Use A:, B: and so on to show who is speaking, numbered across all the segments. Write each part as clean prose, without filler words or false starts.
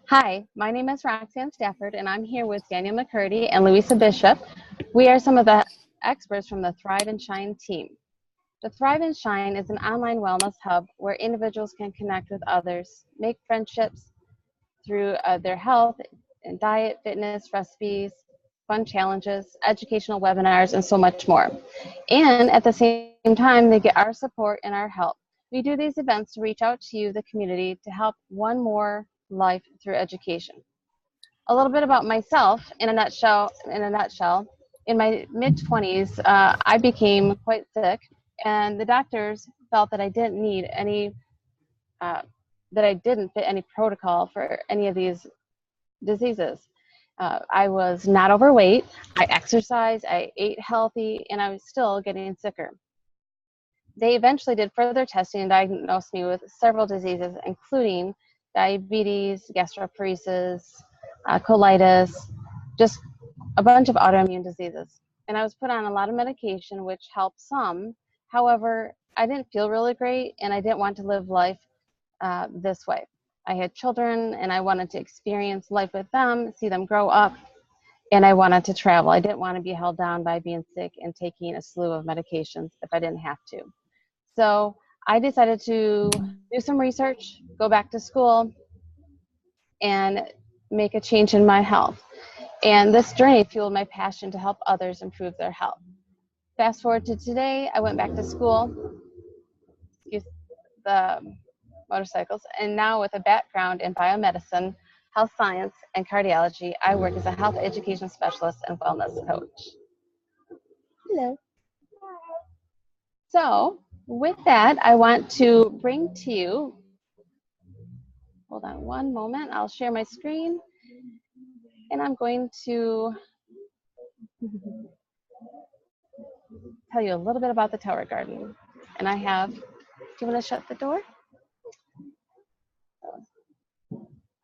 A: Hi, my name is Roxanne Stafford, and I'm here with Daniel McCurdy and Louisa Bishop. We are some of the experts from the Thrive and Shine team. The Thrive and Shine is an online wellness hub where individuals can connect with others, make friendships through their health and diet, fitness, recipes, fun challenges, educational webinars, and so much more. And at the same time, they get our support and our help. We do these events to reach out to you, the community, to help one more life through education. A little bit about myself in a nutshell. In my mid-20s, I became quite sick, and the doctors felt that I didn't need any, that I didn't fit any protocol for any of these diseases. I was not overweight, I exercised, I ate healthy, and I was still getting sicker. They eventually did further testing and diagnosed me with several diseases, including diabetes, gastroparesis, colitis, just a bunch of autoimmune diseases. And I was put on a lot of medication, which helped some. However, I didn't feel really great, and I didn't want to live life this way. I had children, and I wanted to experience life with them, see them grow up, and I wanted to travel. I didn't want to be held down by being sick and taking a slew of medications if I didn't have to. So I decided to do some research, go back to school, and make a change in my health. And this journey fueled my passion to help others improve their health. Fast forward to today, I went back to school, excuse the motorcycles, and now with a background in biomedicine, health science, and cardiology, I work as a health education specialist and wellness coach. Hello. So with that, I want to bring to you, hold on one moment, I'll share my screen, and I'm going to tell you a little bit about the Tower Garden. And I have, do you want to shut the door?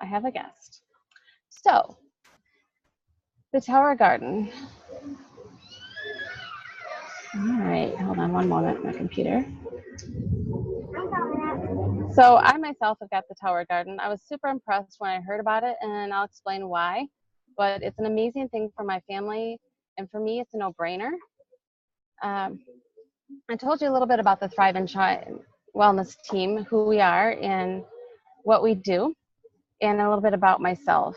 A: I have a guest. So, the Tower Garden. All right, hold on one moment, my computer. So I myself have got the Tower Garden. I was super impressed when I heard about it, and I'll explain why. But it's an amazing thing for my family, and for me, it's a no-brainer. I told you a little bit about the Thrive and Shine Wellness team, who we are and what we do, and a little bit about myself.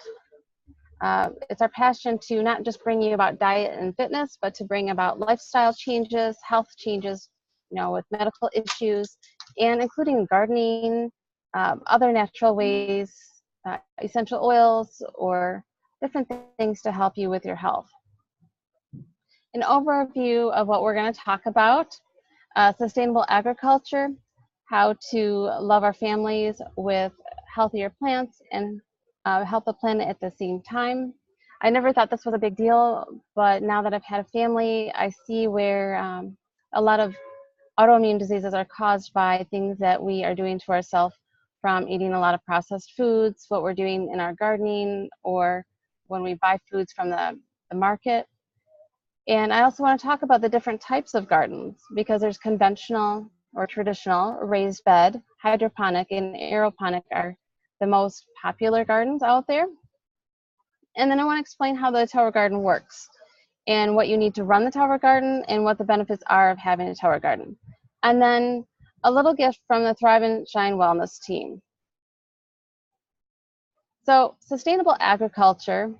A: It's our passion to not just bring you about diet and fitness, but to bring about lifestyle changes, health changes, with medical issues, and including gardening, other natural ways, essential oils, or different things to help you with your health. An overview of what we're going to talk about: sustainable agriculture, how to love our families with healthier plants and help the planet at the same time. I never thought this was a big deal, but now that I've had a family, I see where a lot of autoimmune diseases are caused by things that we are doing to ourselves, from eating a lot of processed foods, what we're doing in our gardening, or when we buy foods from the market. And I also want to talk about the different types of gardens, because there's conventional or traditional, raised bed, hydroponic, and aeroponic are the most popular gardens out there. And then I want to explain how the Tower Garden works, and what you need to run the Tower Garden, and what the benefits are of having a Tower Garden. And then a little gift from the Thrive and Shine Wellness team. So sustainable agriculture,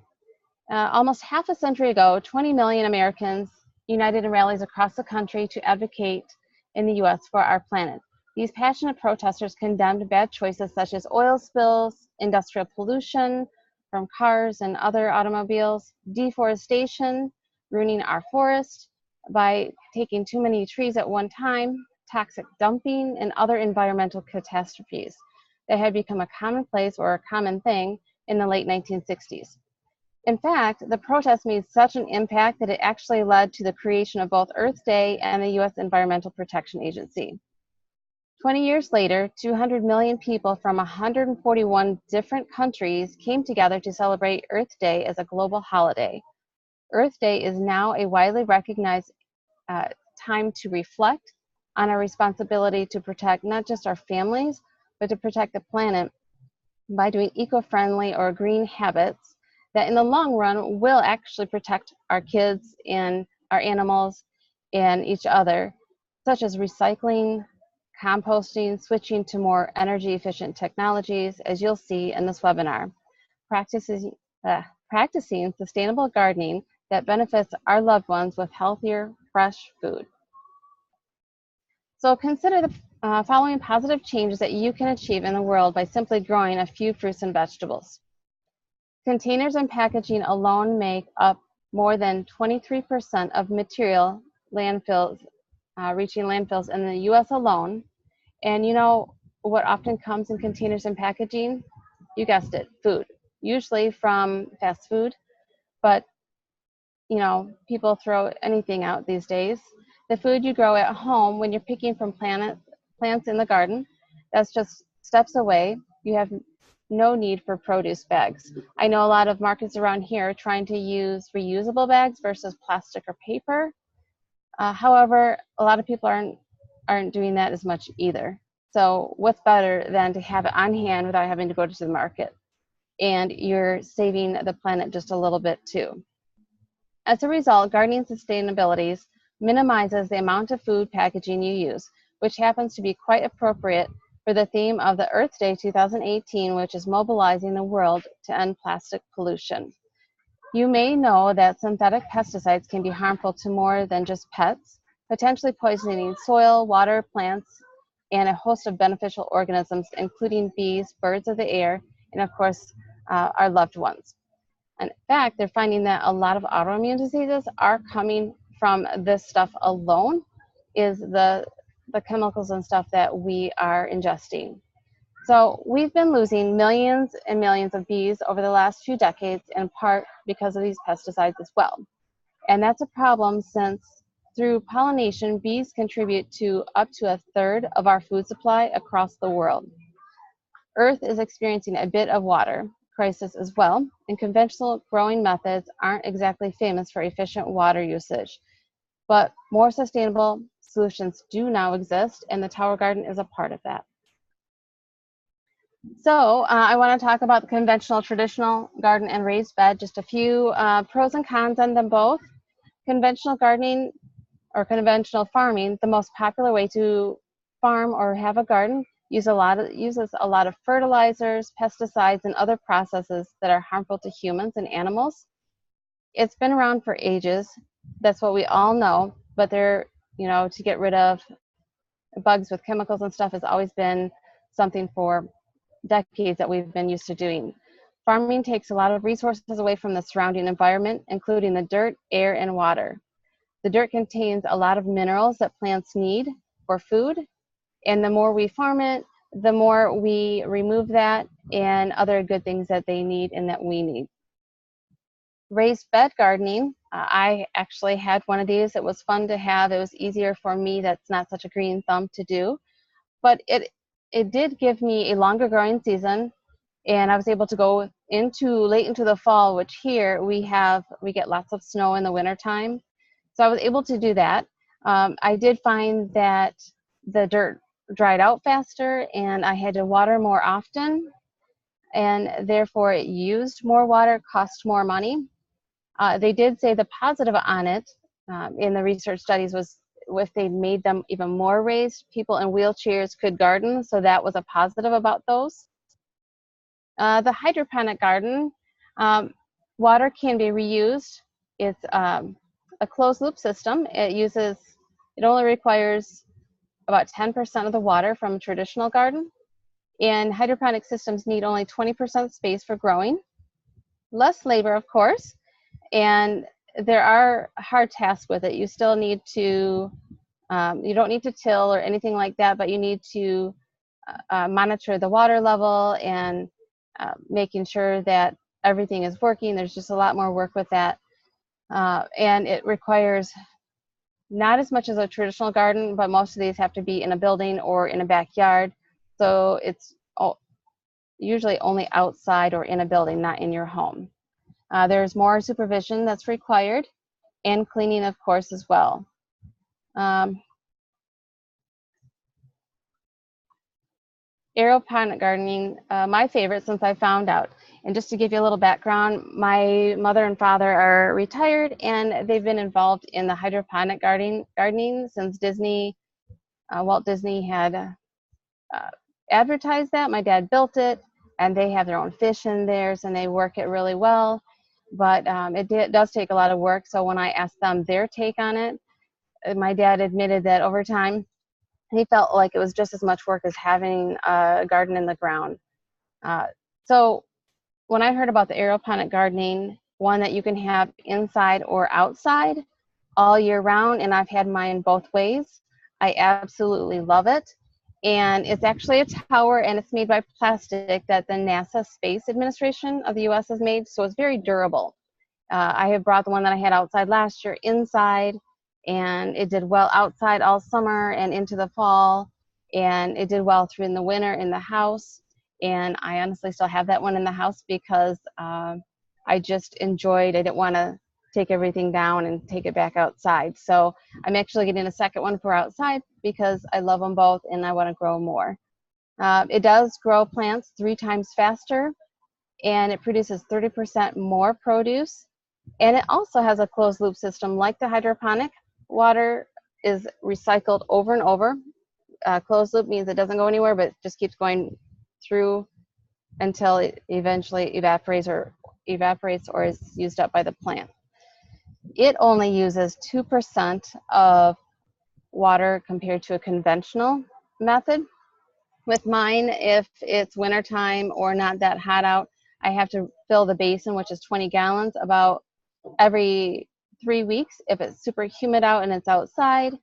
A: almost half a century ago, 20 million Americans united in rallies across the country to advocate in the US for our planet. These passionate protesters condemned bad choices such as oil spills, industrial pollution from cars and other automobiles, deforestation, ruining our forest by taking too many trees at one time, toxic dumping, and other environmental catastrophes that had become a commonplace or a common thing in the late 1960s. In fact, the protest made such an impact that it actually led to the creation of both Earth Day and the U.S. Environmental Protection Agency. 20 years later, 200 million people from 141 different countries came together to celebrate Earth Day as a global holiday. Earth Day is now a widely recognized time to reflect on our responsibility to protect not just our families, but to protect the planet by doing eco-friendly or green habits that in the long run will actually protect our kids and our animals and each other, such as recycling, composting, switching to more energy efficient technologies, as you'll see in this webinar, practicing, practicing sustainable gardening that benefits our loved ones with healthier, fresh food. So consider the following positive changes that you can achieve in the world by simply growing a few fruits and vegetables. Containers and packaging alone make up more than 23% of material landfills, reaching landfills in the US alone. And you know what often comes in containers and packaging? You guessed it, food. Usually from fast food, but you know, people throw anything out these days. The food you grow at home when you're picking from plants in the garden, that's just steps away. You have no need for produce bags. I know a lot of markets around here are trying to use reusable bags versus plastic or paper. However, a lot of people aren't doing that as much either. So what's better than to have it on hand without having to go to the market? And you're saving the planet just a little bit too. As a result, gardening sustainability minimizes the amount of food packaging you use, which happens to be quite appropriate for the theme of the Earth Day 2018, which is mobilizing the world to end plastic pollution. You may know that synthetic pesticides can be harmful to more than just pets, potentially poisoning soil, water, plants, and a host of beneficial organisms, including bees, birds of the air, and of course, our loved ones. In fact, they're finding that a lot of autoimmune diseases are coming from this stuff alone, is the chemicals and stuff that we are ingesting. So we've been losing millions and millions of bees over the last few decades, in part because of these pesticides as well. And that's a problem since through pollination, bees contribute to up to a third of our food supply across the world. Earth is experiencing a bit of water crisis as well, and conventional growing methods aren't exactly famous for efficient water usage. But more sustainable solutions do now exist, and the Tower Garden is a part of that. So I want to talk about the conventional, traditional garden and raised bed, just a few pros and cons on them both. Conventional gardening or conventional farming, the most popular way to farm or have a garden, uses a lot of fertilizers, pesticides, and other processes that are harmful to humans and animals. It's been around for ages. That's what we all know, but to get rid of bugs with chemicals and stuff has always been something for decades that we've been used to doing. Farming takes a lot of resources away from the surrounding environment, including the dirt, air, and water. The dirt contains a lot of minerals that plants need for food, and the more we farm it, the more we remove that and other good things that they need and that we need. Raised bed gardening, I actually had one of these. It was fun to have. It was easier for me, that's not such a green thumb, to do. But it did give me a longer growing season, and I was able to go late into the fall, which here we get lots of snow in the wintertime. So I was able to do that. I did find that the dirt dried out faster, and I had to water more often, and therefore it used more water, cost more money. They did say the positive on it in the research studies was if they made them even more raised, people in wheelchairs could garden, so that was a positive about those. The hydroponic garden, water can be reused. It's a closed loop system. It only requires about 10% of the water from a traditional garden, and hydroponic systems need only 20% space for growing. Less labor, of course, and there are hard tasks with it. You still need to, you don't need to till or anything like that, but you need to monitor the water level and making sure that everything is working. There's just a lot more work with that. And it requires not as much as a traditional garden, but most of these have to be in a building or in a backyard. So it's usually only outside or in a building, not in your home. There's more supervision that's required, and cleaning, of course, as well. Aeroponic gardening, my favorite since I found out. And just to give you a little background, my mother and father are retired, and they've been involved in the hydroponic gardening since Walt Disney had advertised that. My dad built it, and they have their own fish in theirs, and they work it really well. But it does take a lot of work. So when I asked them their take on it, my dad admitted that over time, he felt like it was just as much work as having a garden in the ground. So when I heard about the aeroponic gardening, one that you can have inside or outside all year round, and I've had mine both ways, I absolutely love it. And it's actually a tower, and it's made by plastic that the NASA Space Administration of the US has made, so it's very durable. I have brought the one that I had outside last year inside, and it did well outside all summer and into the fall, and it did well through in the winter in the house. And I honestly still have that one in the house because I just enjoyed, I didn't want to take everything down and take it back outside. So I'm actually getting a second one for outside because I love them both and I want to grow more. It does grow plants 3 times faster, and it produces 30% more produce. And it also has a closed loop system like the hydroponic. Water is recycled over and over. Closed loop means it doesn't go anywhere, but it just keeps going through until it eventually evaporates or is used up by the plant. It only uses 2% of water compared to a conventional method. With mine, if it's wintertime or not that hot out, I have to fill the basin, which is 20 gallons, about every 3 weeks. If it's super humid out and it's outside,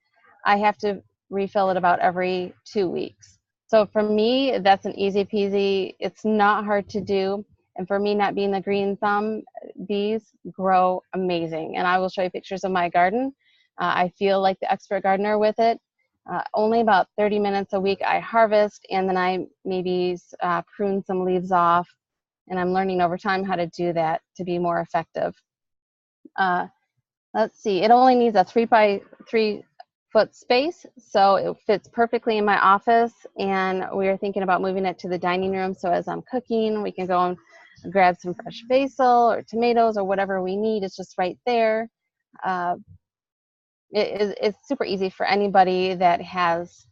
A: I have to refill it about every 2 weeks. So for me, that's an easy peasy. It's not hard to do. And for me, not being the green thumb, these grow amazing. And I will show you pictures of my garden. I feel like the expert gardener with it. Only about 30 minutes a week I harvest, and then I maybe prune some leaves off. And I'm learning over time how to do that to be more effective. Let's see, it only needs a 3 by 3 foot space, so it fits perfectly in my office, and we are thinking about moving it to the dining room, so as I'm cooking, we can go and grab some fresh basil or tomatoes or whatever we need. It's just right there. It's super easy for anybody that has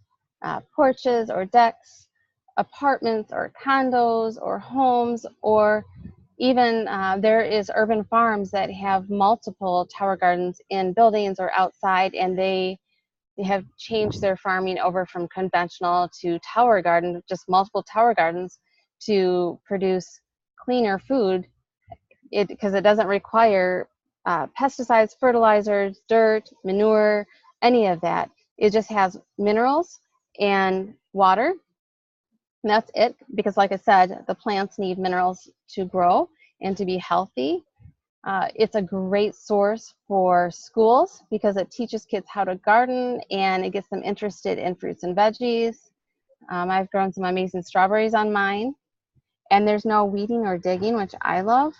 A: porches or decks, apartments or condos or homes, or even there is urban farms that have multiple tower gardens in buildings or outside, and they have changed their farming over from conventional to tower garden, just multiple tower gardens, to produce cleaner food because it doesn't require pesticides, fertilizers, dirt, manure, any of that. It just has minerals and water. And that's it, because like I said, the plants need minerals to grow and to be healthy. It's a great source for schools because it teaches kids how to garden and it gets them interested in fruits and veggies. I've grown some amazing strawberries on mine, and there's no weeding or digging, which I love.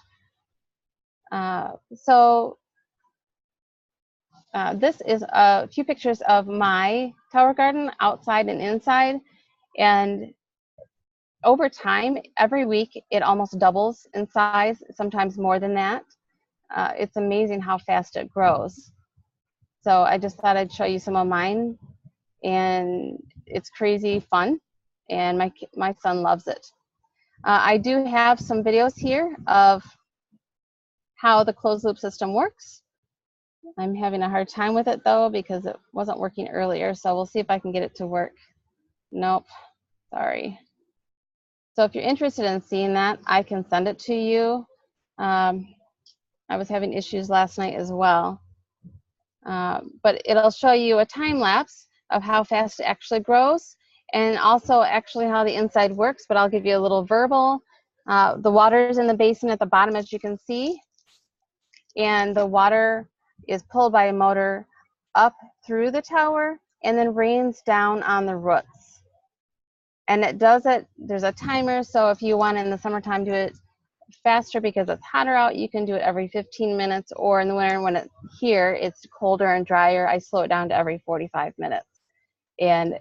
A: This is a few pictures of my tower garden outside and inside, and over time, every week, it almost doubles in size, sometimes more than that. It's amazing how fast it grows. So I just thought I'd show you some of mine, and it's crazy fun, and my son loves it. I do have some videos here of how the closed loop system works. I'm having a hard time with it though because it wasn't working earlier, so we'll see if I can get it to work. Nope, sorry. So if you're interested in seeing that, I can send it to you. I was having issues last night as well. But it'll show you a time lapse of how fast it actually grows, and also actually how the inside works, but I'll give you a little verbal. The water is in the basin at the bottom, as you can see, and the water is pulled by a motor up through the tower and then rains down on the roots. And it does it, there's a timer, so if you want in the summertime do it faster because it's hotter out, you can do it every 15 minutes, or in the winter when it's here, it's colder and drier, I slow it down to every 45 minutes. And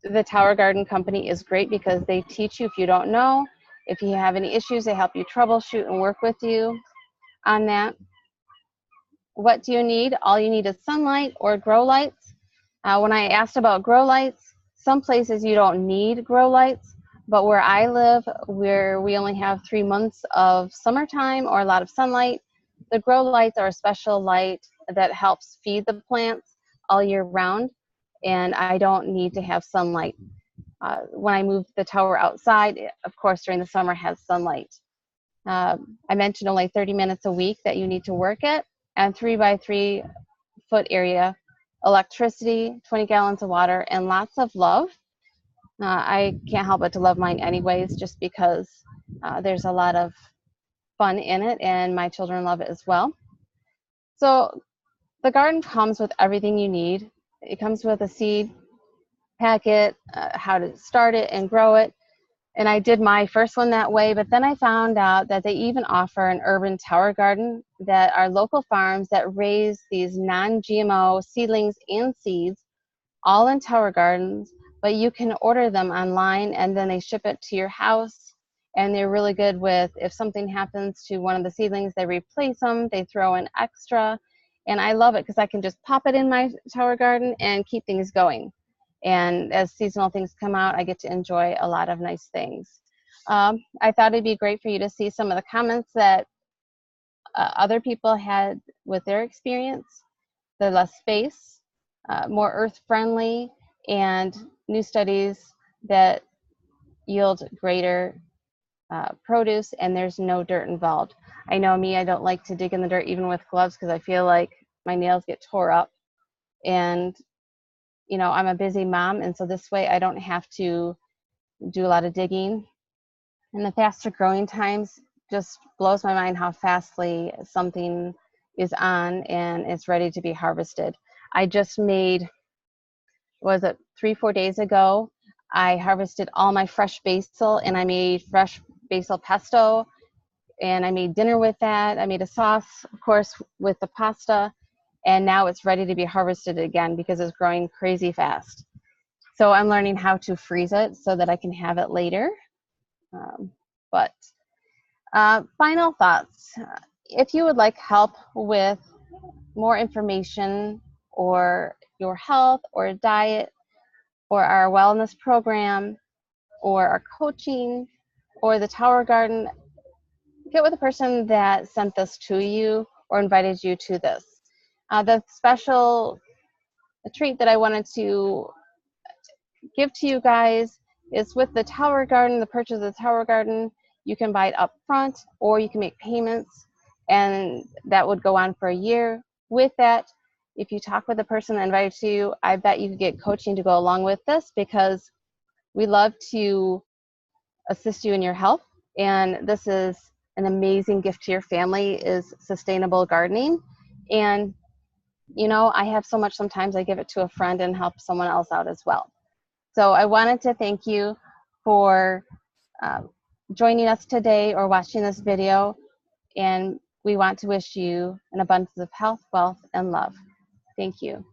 A: The Tower Garden Company is great because they teach you if you don't know. If you have any issues, they help you troubleshoot and work with you on that. What do you need? All you need is sunlight or grow lights. When I asked about grow lights, some places you don't need grow lights, but where I live, where we only have 3 months of summertime or a lot of sunlight, the grow lights are a special light that helps feed the plants all year round, and I don't need to have sunlight. When I moved the tower outside, it, of course, during the summer has sunlight. I mentioned only 30 minutes a week that you need to work it, and 3 by 3 foot area, electricity, 20 gallons of water, and lots of love. I can't help but to love mine anyways, just because there's a lot of fun in it, and my children love it as well. So the garden comes with everything you need. It comes with a seed packet, how to start it and grow it. And I did my first one that way, but then I found out that they even offer an urban tower garden that are local farms that raise these non-GMO seedlings and seeds all in tower gardens, but you can order them online and then they ship it to your house. And they're really good with, if something happens to one of the seedlings, they replace them, they throw in extra. And I love it because I can just pop it in my tower garden and keep things going. And as seasonal things come out, I get to enjoy a lot of nice things. I thought it'd be great for you to see some of the comments that other people had with their experience. The less space, more earth-friendly, and new studies that yield greater produce, and there's no dirt involved. I know me, I don't like to dig in the dirt even with gloves because I feel like my nails get tore up. And you know, I'm a busy mom, and so this way I don't have to do a lot of digging. And the faster growing times just blows my mind how fastly something is on and it's ready to be harvested. I just made, was it 3-4 days ago, I harvested all my fresh basil and I made fresh basil pesto, and I made dinner with that. I made a sauce, of course, with the pasta, and now it's ready to be harvested again because it's growing crazy fast. So I'm learning how to freeze it so that I can have it later. But final thoughts. If you would like help with more information or your health or diet or our wellness program or our coaching or the Tower Garden, get with the person that sent this to you or invited you to this. The special treat that I wanted to give to you guys is with the Tower Garden, the purchase of the Tower Garden, you can buy it up front or you can make payments, and that would go on for a year. With that, if you talk with the person that invited you, I bet you could get coaching to go along with this, because we love to assist you in your health, and this is an amazing gift to your family, is sustainable gardening. And you know, I have so much, sometimes I give it to a friend and help someone else out as well. So I wanted to thank you for joining us today or watching this video, and we want to wish you an abundance of health, wealth, and love. Thank you.